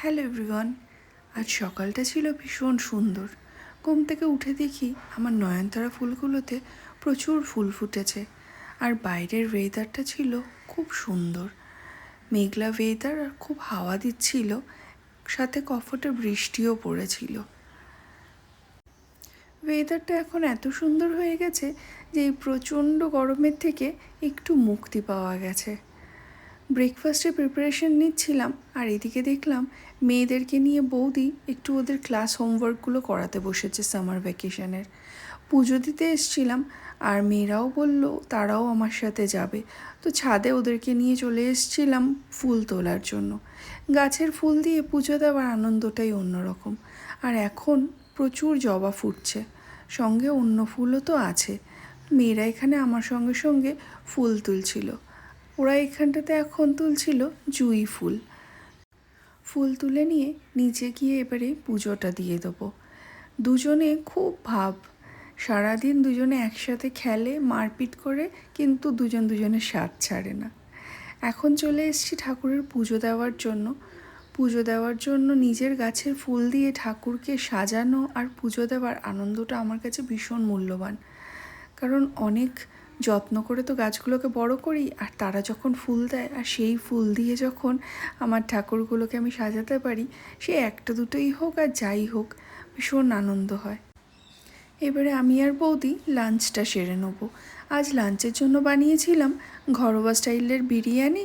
Hello everyone. আজ সকালটা ছিল ভীষণ সুন্দর। ঘুম থেকে উঠে দেখি আমার নয়নতারা ফুলগুলোতে প্রচুর ফুল ফুটেছে, আর বাইরের ওয়েদারটা ছিল খুব সুন্দর। মেঘলা ওয়েদার, আর খুব হাওয়া দিচ্ছিল, সাথে কফটা বৃষ্টিও পড়েছিল। ওয়েদারটা এখন এত সুন্দর হয়ে গেছে যে এই প্রচণ্ড গরমের থেকে একটু মুক্তি পাওয়া গেছে। ব্রেকফাস্টের প্রিপারেশন নিচ্ছিলাম, আর এদিকে দেখলাম মেয়েদেরকে নিয়ে বৌদি একটু ওদের ক্লাস হোমওয়ার্কগুলো করাতে বসেছে সামার ভ্যাকেশনের। পুজো দিতে এসছিলাম, আর মেয়েরাও বলল তারাও আমার সাথে যাবে, তো ছাদে ওদেরকে নিয়ে চলে এসছিলাম ফুল তোলার জন্য। গাছের ফুল দিয়ে পুজো দেওয়ার আনন্দটাই অন্যরকম। আর এখন প্রচুর জবা ফুটছে, সঙ্গে অন্য ফুলও তো আছে। মেয়েরা এখানে আমার সঙ্গে সঙ্গে ফুল তুলছিল। ওরা এখানটাতে এখন তুলছিল জুঁই ফুল। ফুল তুলে নিয়ে নিচে গিয়ে এবারে পুজোটা দিয়ে দেবো। দুজনে খুব ভাব, সারাদিন দুজনে একসাথে খেলে, মারপিট করে, কিন্তু দুজনের স্বাদ ছাড়ে না। এখন চলে এসেছি ঠাকুরের পুজো দেওয়ার জন্য নিজের গাছের ফুল দিয়ে ঠাকুরকে সাজানো আর পুজো দেওয়ার আনন্দটা আমার কাছে ভীষণ মূল্যবান। কারণ অনেক যত্ন করে তো গাছগুলোকে বড় করি, আর তারা যখন ফুল দেয় আর সেই ফুল দিয়ে যখন আমার ঠাকুরগুলোকে আমি সাজাতে পারি, সে একটা দুটোই হোক আর যাই হোক, ভীষণ আনন্দ হয়। এবারে আমি আর বৌদি লাঞ্চটা সেরে নেব। আজ লাঞ্চের জন্য বানিয়েছিলাম ঘরোয়া স্টাইলের বিরিয়ানি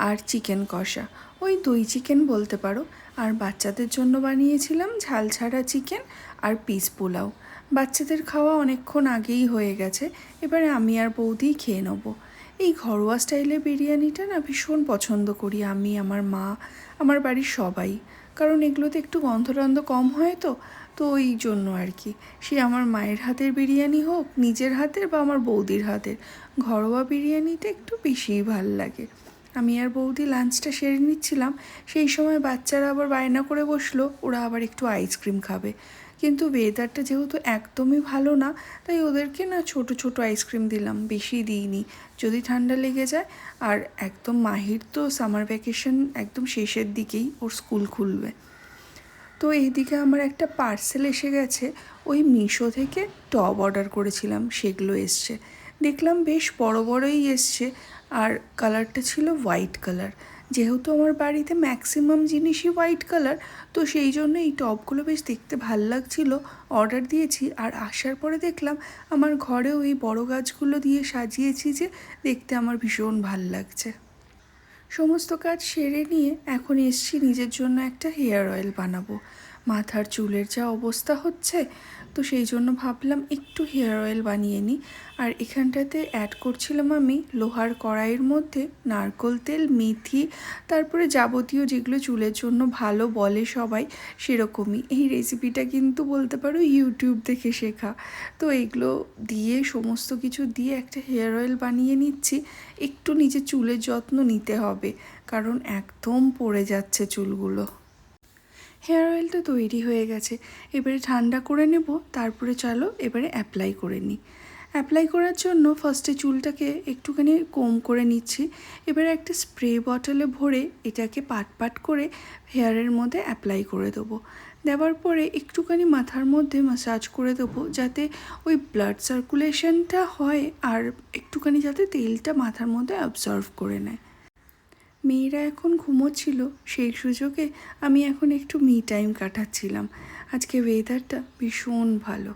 আর চিকেন কষা, ওই দই চিকেন বলতে পারো। আর বাচ্চাদের জন্য বানিয়েছিলাম ঝাল ছাড়া চিকেন আর পিস পোলাও। বাচ্চাদের খাওয়া অনেকক্ষণ আগেই হয়ে গেছে, এবারে আমি আর বৌদিই খেয়ে নেব। এই ঘরোয়া স্টাইলের বিরিয়ানিটা না ভীষণ পছন্দ করি আমি, আমার মা, আমার বাড়ির সবাই। কারণ এগুলোতে একটু গন্ধ কম হয় তো ওই জন্য আর কি। সে আমার মায়ের হাতের বিরিয়ানি হোক, নিজের হাতের বা আমার বৌদির হাতের, ঘরোয়া বিরিয়ানিটা একটু বেশিই ভাল লাগে। আমি আর বৌদি লাঞ্চটা সেরে নিচ্ছিলাম, সেই সময় বাচ্চারা আবার বায়না করে বসলো ওরা আবার একটু আইসক্রিম খাবে। কিন্তু ওয়েদারটা যেহেতু একদমই ভালো না, তাই ওদেরকে না ছোট আইসক্রিম দিলাম, বেশি দিইনি, যদি ঠান্ডা লেগে যায়। আর একদম মাহির তো সামার ভ্যাকেশন একদম শেষের দিকেই ওর স্কুল খুলবে। তো এইদিকে আমার একটা পার্সেল এসে গেছে, ওই মিশো থেকে টব অর্ডার করেছিলাম, সেগুলো এসছে। দেখলাম বেশ বড়ই এসছে, আর কালারটা ছিল হোয়াইট কালার। যেহেতু আমার বাড়িতে ম্যাক্সিমাম জিনিসই হোয়াইট কালার, তো সেই জন্য এই টবগুলো বেশ দেখতে ভাল লাগছিল, অর্ডার দিয়েছি। আর আসার পরে দেখলাম আমার ঘরেও এই বড় গাছগুলো দিয়ে সাজিয়েছি, যে দেখতে আমার ভীষণ ভাল লাগছে। সমস্ত কাজ সেরে নিয়ে এখন এসছি নিজের জন্য একটা হেয়ার অয়েল বানাবো। মাথার চুলের যা অবস্থা হচ্ছে, তো সেই জন্য ভাবলাম একটু হেয়ার অয়েল বানিয়ে নিই। আর এখানটাতে অ্যাড করছিলাম আমি লোহার কড়াইয়ের মধ্যে নারকেল তেল, মেথি, তারপরে যাবতীয় যেগুলো চুলের জন্য ভালো বলে সবাই সেরকমই। এই রেসিপিটা কিন্তু বলতে পারো ইউটিউব থেকে শেখা। তো এগুলো দিয়ে সমস্ত কিছু দিয়ে একটা হেয়ার অয়েল বানিয়ে নিচ্ছি। একটু নিজের চুলের যত্ন নিতে হবে, কারণ একদম পড়ে যাচ্ছে চুলগুলো। হেয়ার অয়েলটা তৈরি হয়ে গেছে, এবারে ঠান্ডা করে নেব, তারপরে চলো এবারে অ্যাপ্লাই করে নিই। অ্যাপ্লাই করার জন্য ফার্স্টে চুলটাকে একটুখানি কোম করে নিচ্ছি। এবারে একটা স্প্রে বটলে ভরে এটাকে পাট করে হেয়ারের মধ্যে অ্যাপ্লাই করে দেবো। দেওয়ার পরে একটুখানি মাথার মধ্যে ম্যাসাজ করে দেবো, যাতে ওই ব্লাড সার্কুলেশনটা হয়, আর একটুখানি যাতে তেলটা মাথার মধ্যে অ্যাবজর্ভ করে নেয়। মেয়েরা এখন ঘুমোচ্ছিল, সেই সুযোগে আমি এখন একটু মি টাইম কাটাচ্ছিলাম। আজকে ওয়েদারটা ভীষণ ভালো।